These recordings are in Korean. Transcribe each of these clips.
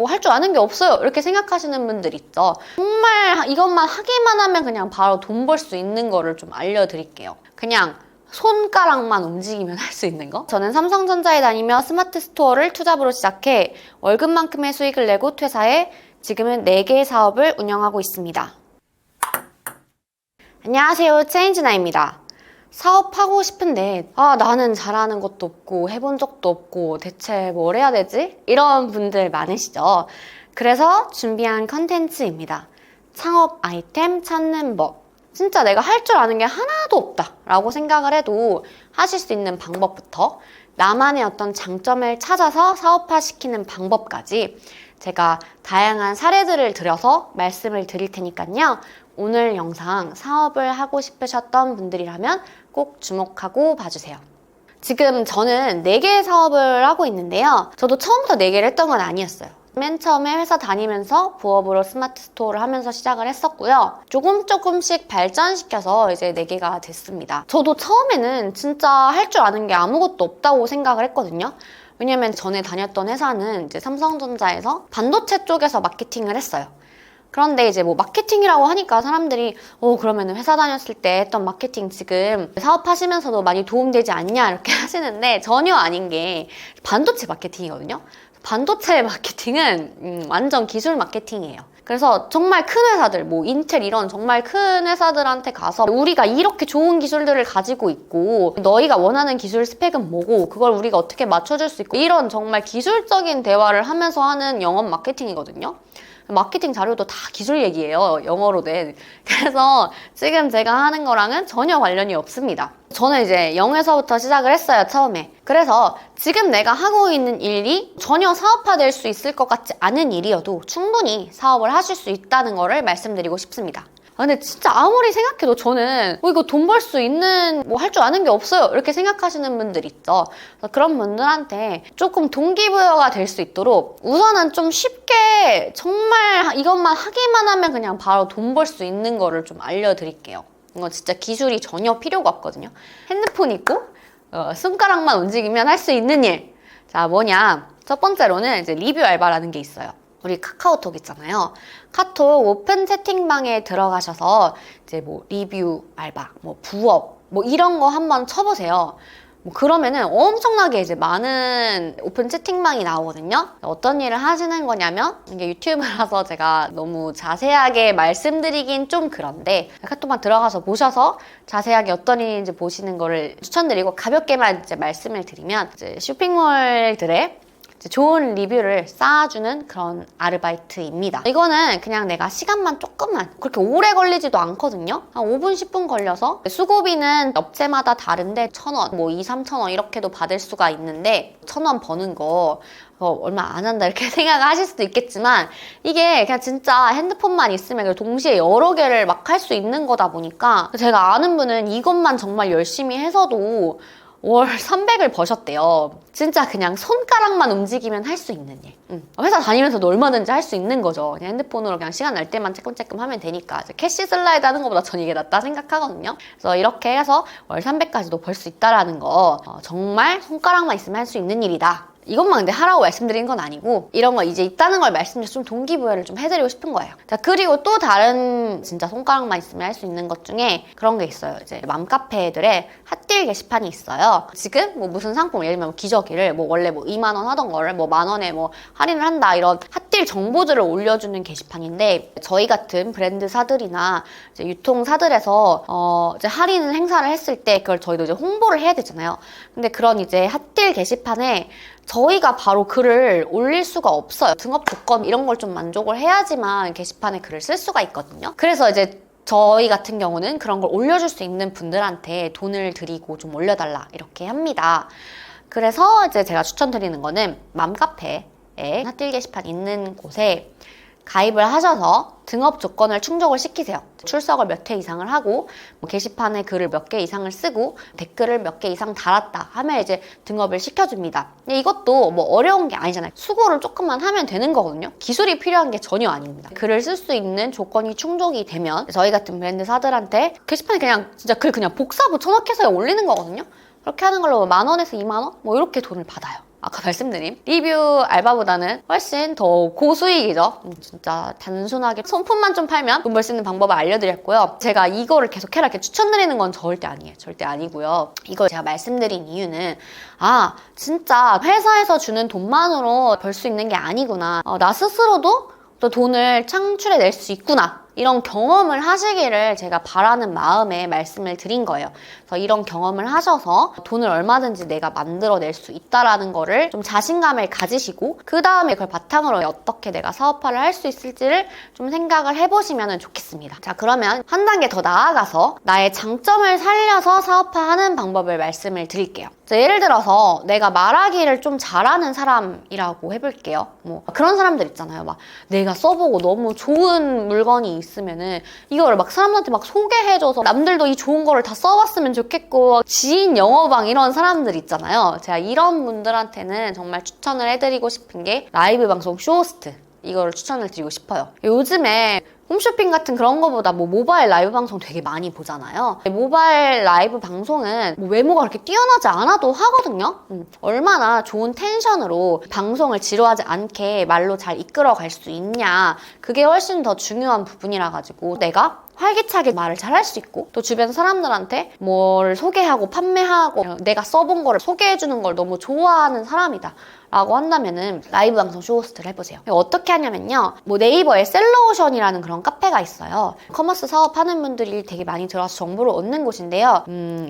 뭐 할 줄 아는 게 없어요 이렇게 생각하시는 분들 있죠. 정말 이것만 하기만 하면 그냥 바로 돈 벌 수 있는 거를 좀 알려드릴게요. 그냥 손가락만 움직이면 할 수 있는 거? 저는 삼성전자에 다니며 스마트 스토어를 투잡으로 시작해 월급만큼의 수익을 내고 퇴사해 지금은 4개의 사업을 운영하고 있습니다. 안녕하세요, 체인지나입니다. 사업하고 싶은데 나는 잘하는 것도 없고 해본 적도 없고 대체 뭘 해야 되지? 이런 분들 많으시죠? 그래서 준비한 컨텐츠입니다. 창업 아이템 찾는 법. 진짜 내가 할 줄 아는 게 하나도 없다 라고 생각을 해도 하실 수 있는 방법부터 나만의 어떤 장점을 찾아서 사업화시키는 방법까지 제가 다양한 사례들을 들여서 말씀을 드릴 테니까요. 오늘 영상 사업을 하고 싶으셨던 분들이라면 꼭 주목하고 봐주세요. 지금 저는 4개의 사업을 하고 있는데요. 저도 처음부터 4개를 했던 건 아니었어요. 맨 처음에 회사 다니면서 부업으로 스마트 스토어를 하면서 시작을 했었고요. 조금씩 발전시켜서 이제 4개가 됐습니다. 저도 처음에는 진짜 할 줄 아는 게 아무것도 없다고 생각을 했거든요. 왜냐면 전에 다녔던 회사는 이제 삼성전자에서 반도체 쪽에서 마케팅을 했어요. 그런데 이제 뭐 마케팅이라고 하니까 사람들이 그러면 회사 다녔을 때 했던 마케팅 지금 사업하시면서도 많이 도움되지 않냐 이렇게 하시는데 전혀 아닌 게 반도체 마케팅이거든요. 반도체 마케팅은 완전 기술 마케팅이에요. 그래서 정말 큰 회사들, 뭐 인텔 이런 정말 큰 회사들한테 가서 우리가 이렇게 좋은 기술들을 가지고 있고 너희가 원하는 기술 스펙은 뭐고 그걸 우리가 어떻게 맞춰줄 수 있고 이런 정말 기술적인 대화를 하면서 하는 영업 마케팅이거든요. 마케팅 자료도 다 기술 얘기예요. 영어로 된. 그래서 지금 제가 하는 거랑은 전혀 관련이 없습니다. 저는 이제 0에서부터 시작을 했어요, 처음에. 그래서 지금 내가 하고 있는 일이 전혀 사업화될 수 있을 것 같지 않은 일이어도 충분히 사업을 하실 수 있다는 거를 말씀드리고 싶습니다. 근데 진짜 아무리 생각해도 저는 이거 돈 벌 수 있는 뭐 할 줄 아는 게 없어요 이렇게 생각하시는 분들 있죠. 그런 분들한테 조금 동기부여가 될 수 있도록 우선은 좀 쉽게 정말 이것만 하기만 하면 그냥 바로 돈 벌 수 있는 거를 좀 알려드릴게요. 이건 진짜 기술이 전혀 필요가 없거든요. 핸드폰 있고 손가락만 움직이면 할 수 있는 일. 자, 뭐냐? 첫 번째로는 이제 리뷰 알바라는 게 있어요. 우리 카카오톡 있잖아요. 카톡 오픈 채팅방에 들어가셔서 이제 뭐 리뷰 알바, 뭐 부업, 뭐 이런 거 한번 쳐보세요. 뭐 그러면은 엄청나게 이제 많은 오픈 채팅방이 나오거든요. 어떤 일을 하시는 거냐면 이게 유튜브라서 제가 너무 자세하게 말씀드리긴 좀 그런데 카톡방 들어가서 보셔서 자세하게 어떤 일인지 보시는 거를 추천드리고 가볍게만 이제 말씀을 드리면 이제 쇼핑몰들의 좋은 리뷰를 쌓아주는 그런 아르바이트입니다. 이거는 그냥 내가 시간만 조금만 그렇게 오래 걸리지도 않거든요. 한 5분, 10분 걸려서 수고비는 업체마다 다른데 1,000원, 뭐 2, 3,000원 이렇게도 받을 수가 있는데 1,000원 버는 거 얼마 안 한다 이렇게 생각하실 수도 있겠지만 이게 그냥 진짜 핸드폰만 있으면 동시에 여러 개를 막 할 수 있는 거다 보니까 제가 아는 분은 이것만 정말 열심히 해서도 월 300을 버셨대요. 진짜 그냥 손가락만 움직이면 할 수 있는 일. 회사 다니면서도 얼마든지 할 수 있는 거죠. 그냥 핸드폰으로 그냥 시간 날 때만 쬐끔쬐끔 하면 되니까 캐시 슬라이드 하는 것보다 전 이게 낫다 생각하거든요. 그래서 이렇게 해서 월 300까지도 벌 수 있다라는 거 정말 손가락만 있으면 할 수 있는 일이다. 이것만 근데 하라고 말씀드린 건 아니고 이런 거 이제 있다는 걸 말씀드려서 좀 동기부여를 좀 해드리고 싶은 거예요. 자, 그리고 또 다른 진짜 손가락만 있으면 할 수 있는 것 중에 그런 게 있어요. 이제 맘카페들의 핫딜 게시판이 있어요. 지금 뭐 무슨 상품 예를 들면 기저귀를 뭐 원래 뭐 2만 원 하던 거를 뭐 10,000원에 뭐 할인을 한다 이런 핫딜 정보들을 올려주는 게시판인데 저희 같은 브랜드사들이나 이제 유통사들에서 이제 할인 행사를 했을 때 그걸 저희도 이제 홍보를 해야 되잖아요. 근데 그런 이제 핫딜 게시판에 저희가 바로 글을 올릴 수가 없어요. 등업 조건 이런 걸 좀 만족을 해야지만 게시판에 글을 쓸 수가 있거든요. 그래서 이제 저희 같은 경우는 그런 걸 올려줄 수 있는 분들한테 돈을 드리고 좀 올려달라 이렇게 합니다. 그래서 이제 제가 추천드리는 거는 맘카페에 핫딜 게시판 있는 곳에 가입을 하셔서 등업 조건을 충족을 시키세요. 출석을 몇 회 이상을 하고 뭐 게시판에 글을 몇 개 이상을 쓰고 댓글을 몇 개 이상 달았다 하면 이제 등업을 시켜줍니다. 근데 이것도 뭐 어려운 게 아니잖아요. 수고를 조금만 하면 되는 거거든요. 기술이 필요한 게 전혀 아닙니다. 글을 쓸 수 있는 조건이 충족이 되면 저희 같은 브랜드사들한테 게시판에 그냥 진짜 글 그냥 복사 붙여넣기해서 올리는 거거든요. 그렇게 하는 걸로 10,000원에서 20,000원? 뭐 이렇게 돈을 받아요. 아까 말씀드린 리뷰 알바보다는 훨씬 더 고수익이죠. 진짜 단순하게 손품만 좀 팔면 돈 벌 수 있는 방법을 알려드렸고요. 제가 이거를 계속해라 이렇게 추천드리는 건 절대 아니에요. 절대 아니고요. 이걸 제가 말씀드린 이유는 진짜 회사에서 주는 돈만으로 벌 수 있는 게 아니구나. 나 스스로도 또 돈을 창출해낼 수 있구나. 이런 경험을 하시기를 제가 바라는 마음에 말씀을 드린 거예요. 그래서 이런 경험을 하셔서 돈을 얼마든지 내가 만들어낼 수 있다라는 거를 좀 자신감을 가지시고 그 다음에 그걸 바탕으로 어떻게 내가 사업화를 할 수 있을지를 좀 생각을 해보시면 좋겠습니다. 자, 그러면 한 단계 더 나아가서 나의 장점을 살려서 사업화하는 방법을 말씀을 드릴게요. 예를 들어서 내가 말하기를 좀 잘하는 사람이라고 해볼게요. 뭐 그런 사람들 있잖아요. 막 내가 써보고 너무 좋은 물건이 있으면은 이거를 막 사람들한테 막 소개해줘서 남들도 이 좋은 거를 다 써봤으면 좋겠고 지인 영어방 이런 사람들 있잖아요. 제가 이런 분들한테는 정말 추천을 해드리고 싶은 게 라이브 방송 쇼호스트, 이거를 추천을 드리고 싶어요. 요즘에 홈쇼핑 같은 그런 거보다 뭐 모바일 라이브 방송 되게 많이 보잖아요. 모바일 라이브 방송은 뭐 외모가 그렇게 뛰어나지 않아도 하거든요. 얼마나 좋은 텐션으로 방송을 지루하지 않게 말로 잘 이끌어갈 수 있냐, 그게 훨씬 더 중요한 부분이라 가지고 내가 활기차게 말을 잘 할 수 있고 또 주변 사람들한테 뭘 소개하고 판매하고 내가 써본 거를 소개해주는 걸 너무 좋아하는 사람이다 라고 한다면은 라이브 방송 쇼호스트를 해보세요. 어떻게 하냐면요, 뭐 네이버에 셀러오션이라는 그런 카페가 있어요. 커머스 사업하는 분들이 되게 많이 들어와서 정보를 얻는 곳인데요.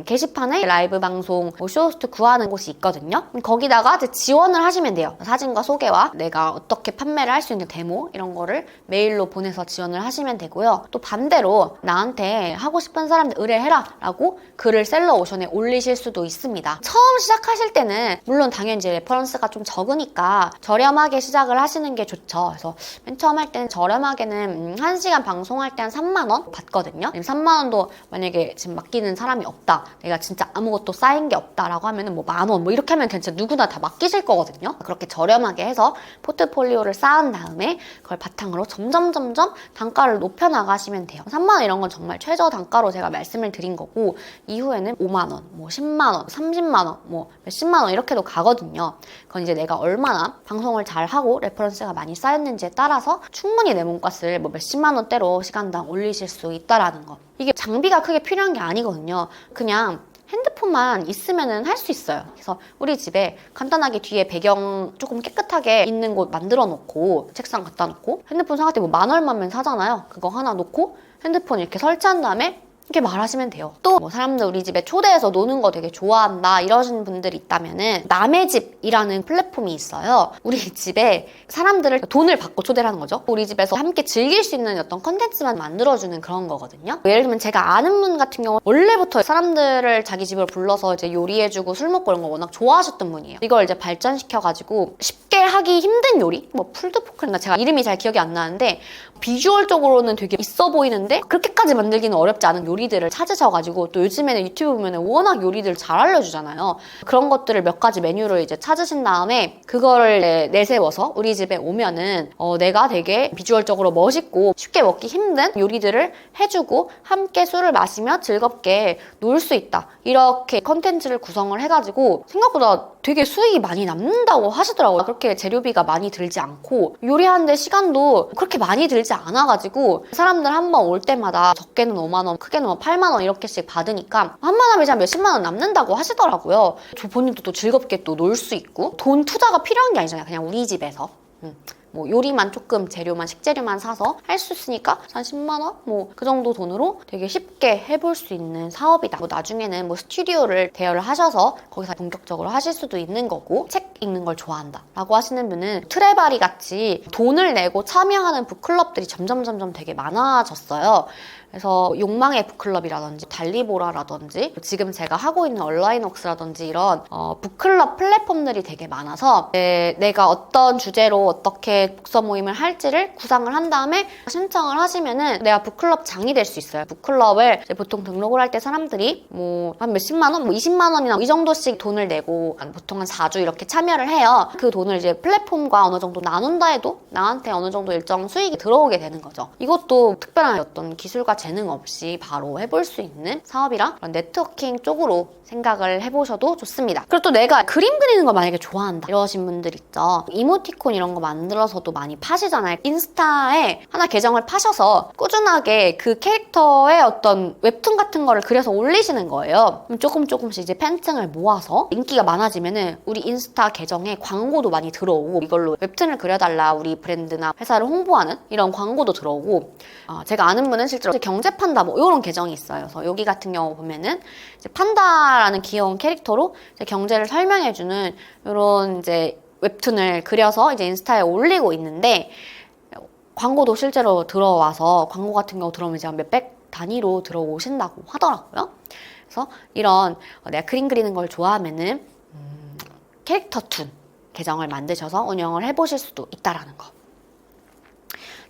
게시판에 라이브 방송 쇼호스트 구하는 곳이 있거든요. 거기다가 이제 지원을 하시면 돼요. 사진과 소개와 내가 어떻게 판매를 할 수 있는 데모 이런 거를 메일로 보내서 지원을 하시면 되고요. 또 반대로 나한테 하고 싶은 사람들 의뢰해라 라고 글을 셀러오션에 올리실 수도 있습니다. 처음 시작하실 때는 물론 당연히 이제 레퍼런스가 좀 적으니까 저렴하게 시작을 하시는 게 좋죠. 그래서 맨 처음 할 때는 저렴하게는 1시간 방송할 때 한 3만 원 받거든요. 3만 원도 만약에 지금 맡기는 사람이 없다, 내가 진짜 아무것도 쌓인 게 없다라고 하면은 뭐 10,000원 뭐 이렇게 하면 진짜 누구나 다 맡기실 거거든요. 그렇게 저렴하게 해서 포트폴리오를 쌓은 다음에 그걸 바탕으로 점점 단가를 높여 나가시면 돼요. 3만 원 이런 건 정말 최저 단가로 제가 말씀을 드린 거고, 이후에는 5만 원, 뭐 10만 원, 30만 원, 뭐 몇십만 원 이렇게도 가거든요. 그건 이제 내가 얼마나 방송을 잘하고 레퍼런스가 많이 쌓였는지에 따라서 충분히 내 몸값을 뭐 몇십만 원대로 시간당 올리실 수 있다라는 거. 이게 장비가 크게 필요한 게 아니거든요. 그냥 핸드폰만 있으면은 할 수 있어요. 그래서 우리 집에 간단하게 뒤에 배경 조금 깨끗하게 있는 곳 만들어 놓고 책상 갖다 놓고 핸드폰 사갈 때 뭐 10,000 얼마면 사잖아요. 그거 하나 놓고 핸드폰 이렇게 설치한 다음에 이렇게 말하시면 돼요. 또 뭐 사람들 우리 집에 초대해서 노는 거 되게 좋아한다 이러시는 분들이 있다면은 남의 집이라는 플랫폼이 있어요. 우리 집에 사람들을 돈을 받고 초대를 하는 거죠. 우리 집에서 함께 즐길 수 있는 어떤 컨텐츠만 만들어주는 그런 거거든요. 예를 들면 제가 아는 분 같은 경우 원래부터 사람들을 자기 집으로 불러서 이제 요리해주고 술 먹고 이런 거 워낙 좋아하셨던 분이에요. 이걸 이제 발전시켜가지고 쉽게 하기 힘든 요리? 뭐 풀드포크인가 제가 이름이 잘 기억이 안 나는데 비주얼적으로는 되게 있어 보이는데 그렇게까지 만들기는 어렵지 않은 요리들을 찾으셔가지고, 또 요즘에는 유튜브 보면 워낙 요리들 잘 알려주잖아요. 그런 것들을 몇 가지 메뉴를 이제 찾으신 다음에 그거를 내세워서 우리 집에 오면은 내가 되게 비주얼적으로 멋있고 쉽게 먹기 힘든 요리들을 해주고 함께 술을 마시며 즐겁게 놀 수 있다, 이렇게 컨텐츠를 구성을 해가지고 생각보다 되게 수익이 많이 남는다고 하시더라고요. 그렇게 재료비가 많이 들지 않고 요리하는데 시간도 그렇게 많이 들지 않아가지고 사람들 한 번 올 때마다 적게는 5만 원, 크게는 8만 원 이렇게씩 받으니까 한 번 하면 몇십만 원 남는다고 하시더라고요. 저 본인도 또 즐겁게 또 놀 수 있고 돈 투자가 필요한 게 아니잖아요. 그냥 우리 집에서. 뭐 요리만 조금 재료만 식재료만 사서 할 수 있으니까 한 10만 원? 뭐 그 정도 돈으로 되게 쉽게 해볼 수 있는 사업이다. 뭐 나중에는 뭐 스튜디오를 대여를 하셔서 거기서 본격적으로 하실 수도 있는 거고, 책 읽는 걸 좋아한다 라고 하시는 분은 트레바리 같이 돈을 내고 참여하는 북클럽들이 점점 되게 많아졌어요. 그래서 욕망의 북클럽이라든지 달리보라라든지 지금 제가 하고 있는 얼라인웍스라든지 이런 북클럽 플랫폼들이 되게 많아서 내가 어떤 주제로 어떻게 독서 모임을 할지를 구상을 한 다음에 신청을 하시면은 내가 북클럽 장이 될 수 있어요. 북클럽을 이제 보통 등록을 할 때 사람들이 뭐 한 몇십만 원, 뭐 20만 원이나 이 정도씩 돈을 내고 보통 한 4주 이렇게 참여를 해요. 그 돈을 이제 플랫폼과 어느 정도 나눈다 해도 나한테 어느 정도 일정 수익이 들어오게 되는 거죠. 이것도 특별한 어떤 기술과 재능 없이 바로 해볼 수 있는 사업이랑 그런 네트워킹 쪽으로 생각을 해보셔도 좋습니다. 그리고 또 내가 그림 그리는 거 만약에 좋아한다 이러신 분들 있죠. 이모티콘 이런 거 만들어서도 많이 파시잖아요. 인스타에 하나 계정을 파셔서 꾸준하게 그 캐릭터의 어떤 웹툰 같은 거를 그려서 올리시는 거예요. 그럼 조금씩 이제 팬층을 모아서 인기가 많아지면은 우리 인스타 계정에 광고도 많이 들어오고, 이걸로 웹툰을 그려달라 우리 브랜드나 회사를 홍보하는 이런 광고도 들어오고, 제가 아는 분은 실제로 경제판다 뭐 이런 계정이 있어요. 그래서 여기 같은 경우 보면은 이제 판다라는 귀여운 캐릭터로 이제 경제를 설명해주는 이런 이제 웹툰을 그려서 이제 인스타에 올리고 있는데, 광고도 실제로 들어와서 광고 같은 경우 들어오면 이제 몇백 단위로 들어오신다고 하더라고요. 그래서 이런 내가 그림 그리는 걸 좋아하면은 캐릭터 툰 계정을 만드셔서 운영을 해보실 수도 있다라는 거.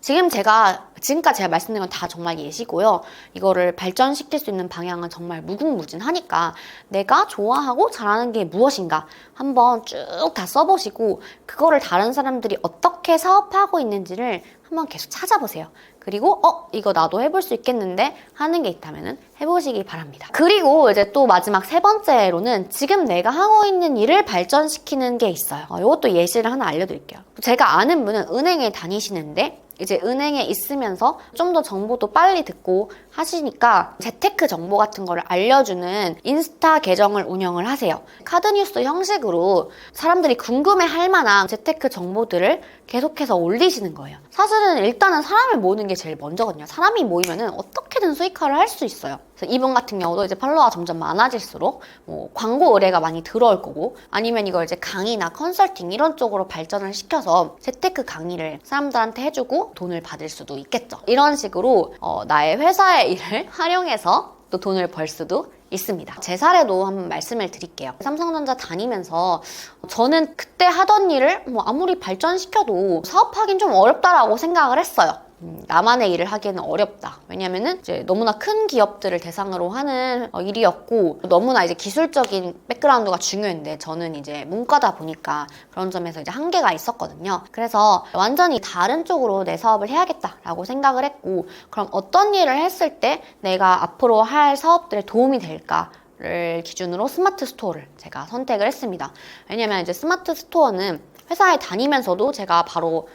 지금까지 제가 말씀드린 건 다 정말 예시고요. 이거를 발전시킬 수 있는 방향은 정말 무궁무진하니까 내가 좋아하고 잘하는 게 무엇인가 한번 쭉 다 써보시고, 그거를 다른 사람들이 어떻게 사업하고 있는지를 한번 계속 찾아보세요. 그리고 이거 나도 해볼 수 있겠는데 하는 게 있다면 해보시기 바랍니다. 그리고 이제 또 마지막 세 번째로는 지금 내가 하고 있는 일을 발전시키는 게 있어요. 이것도 예시를 하나 알려드릴게요. 제가 아는 분은 은행에 다니시는데 이제 은행에 있으면서 좀 더 정보도 빨리 듣고 하시니까 재테크 정보 같은 거를 알려주는 인스타 계정을 운영을 하세요. 카드뉴스 형식으로 사람들이 궁금해할 만한 재테크 정보들을 계속해서 올리시는 거예요. 사실은 일단은 사람을 모으는 게 제일 먼저거든요. 사람이 모이면은 어떻게든 수익화를 할 수 있어요. 그래서 이분 같은 경우도 이제 팔로워가 점점 많아질수록 뭐 광고 의뢰가 많이 들어올 거고, 아니면 이걸 이제 강의나 컨설팅 이런 쪽으로 발전을 시켜서 재테크 강의를 사람들한테 해주고 돈을 받을 수도 있겠죠. 이런 식으로 나의 회사의 일을 활용해서 또 돈을 벌 수도 있습니다. 제 사례도 한번 말씀을 드릴게요. 삼성전자 다니면서 저는 그때 하던 일을 뭐 아무리 발전시켜도 사업하긴 좀 어렵다라고 생각을 했어요. 나만의 일을 하기에는 어렵다. 왜냐면은 이제 너무나 큰 기업들을 대상으로 하는 일이었고, 너무나 이제 기술적인 백그라운드가 중요했는데 저는 이제 문과다 보니까 그런 점에서 이제 한계가 있었거든요. 그래서 완전히 다른 쪽으로 내 사업을 해야겠다라고 생각을 했고, 그럼 어떤 일을 했을 때 내가 앞으로 할 사업들에 도움이 될까를 기준으로 스마트 스토어를 제가 선택을 했습니다. 왜냐면 이제 스마트 스토어는 회사에 다니면서도 제가 바로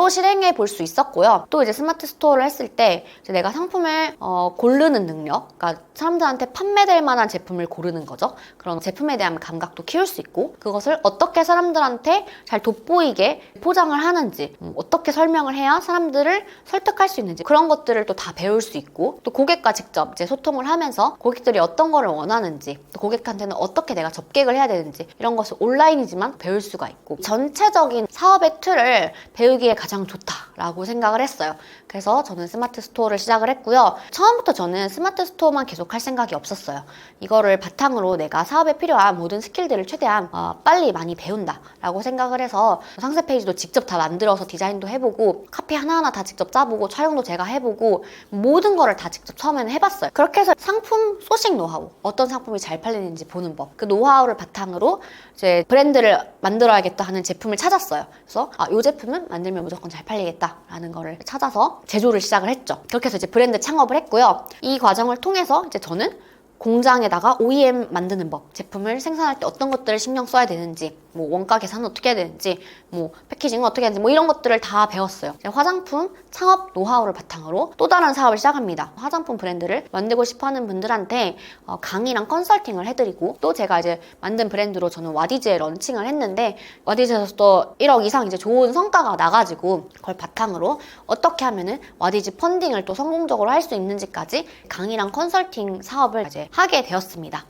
실행해 볼 수 있었고요. 또 이제 스마트 스토어를 했을 때 이제 내가 상품을 고르는 능력, 그러니까 사람들한테 판매될 만한 제품을 고르는 거죠. 그런 제품에 대한 감각도 키울 수 있고, 그것을 어떻게 사람들한테 잘 돋보이게 포장을 하는지, 어떻게 설명을 해야 사람들을 설득할 수 있는지, 그런 것들을 또 다 배울 수 있고, 또 고객과 직접 이제 소통을 하면서 고객들이 어떤 거를 원하는지, 또 고객한테는 어떻게 내가 접객을 해야 되는지, 이런 것을 온라인이지만 배울 수가 있고, 전체적인 사업의 틀을 배우기에 가장 좋다라고 생각을 했어요. 그래서 저는 스마트 스토어를 시작을 했고요. 처음부터 저는 스마트 스토어만 계속 할 생각이 없었어요. 이거를 바탕으로 내가 사업에 필요한 모든 스킬들을 최대한 빨리 많이 배운다라고 생각을 해서 상세 페이지도 직접 다 만들어서 디자인도 해보고, 카피 하나하나 다 직접 짜보고, 촬영도 제가 해보고, 모든 거를 다 직접 처음에는 해봤어요. 그렇게 해서 상품 소싱 노하우, 어떤 상품이 잘 팔리는지 보는 법, 그 노하우를 바탕으로 이제 브랜드를 만들어야겠다 하는 제품을 찾았어요. 그래서 이 제품은 만들면 무조건 잘 팔리겠다라는 거를 찾아서 제조를 시작을 했죠. 그렇게 해서 이제 브랜드 창업을 했고요. 이 과정을 통해서 이제 저는 공장에다가 OEM 만드는 법, 제품을 생산할 때 어떤 것들을 신경 써야 되는지, 뭐 원가 계산은 어떻게 해야 되는지, 뭐 패키징은 어떻게 해야 되는지, 뭐 이런 것들을 다 배웠어요. 화장품 창업 노하우를 바탕으로 또 다른 사업을 시작합니다. 화장품 브랜드를 만들고 싶어하는 분들한테 강의랑 컨설팅을 해드리고, 또 제가 이제 만든 브랜드로 저는 와디즈에 런칭을 했는데, 와디즈에서 또 1억 이상 이제 좋은 성과가 나가지고, 그걸 바탕으로 어떻게 하면은 와디즈 펀딩을 또 성공적으로 할 수 있는지까지 강의랑 컨설팅 사업을 이제 하게 되었습니다.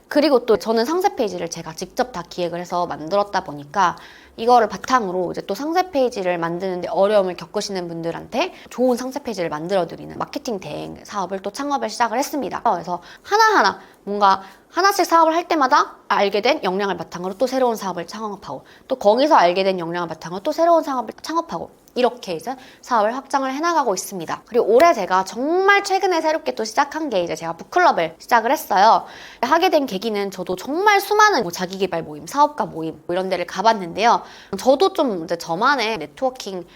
그리고 또 저는 상세 페이지를 제가 직접 다 기획을 해서 만들었다 보니까 이거를 바탕으로 이제 또 상세 페이지를 만드는데 어려움을 겪으시는 분들한테 좋은 상세 페이지를 만들어드리는 마케팅 대행 사업을 또 창업을 시작을 했습니다. 그래서 하나하나 뭔가 하나씩 사업을 할 때마다 알게 된 역량을 바탕으로 또 새로운 사업을 창업하고, 또 거기서 알게 된 역량을 바탕으로 또 새로운 사업을 창업하고, 이렇게 이제 사업을 확장을 해나가고 있습니다. 그리고 올해 제가 정말 최근에 새롭게 또 시작한 게 이제 제가 북클럽을 시작을 했어요. 하게 된 계기는 저도 정말 수많은 뭐 자기계발 모임, 사업가 모임 이런 데를 가봤는데요. 저도 좀 이제 저만의 네트워킹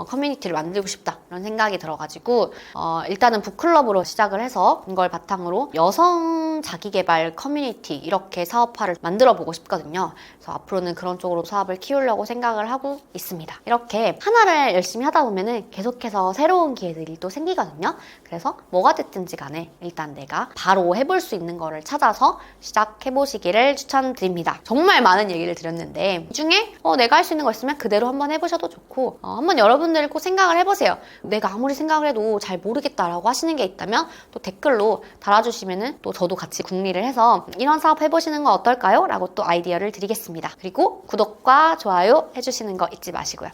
커뮤니티를 만들고 싶다 이런 생각이 들어가지고 일단은 북클럽으로 시작을 해서 이걸 바탕으로 여성 자기계발 커뮤니티 이렇게 사업화를 만들어 보고 싶거든요. 그래서 앞으로는 그런 쪽으로 사업을 키우려고 생각을 하고 있습니다. 이렇게 하나를 열심히 하다 보면은 계속해서 새로운 기회들이 또 생기거든요. 그래서 뭐가 됐든지 간에 일단 내가 바로 해볼 수 있는 거를 찾아서 시작해보시기를 추천드립니다. 정말 많은 얘기를 드렸는데 이 중에 내가 할 수 있는 거 있으면 그대로 한번 해보셔도 좋고 한번 여러분들 꼭 생각을 해보세요. 내가 아무리 생각을 해도 잘 모르겠다라고 하시는 게 있다면 또 댓글로 달아주시면은 또 저도 같이 궁리를 해서 이런 사업 해보시는 건 어떨까요? 라고 또 아이디어를 드리겠습니다. 그리고 구독과 좋아요 해주시는 거 잊지 마시고요.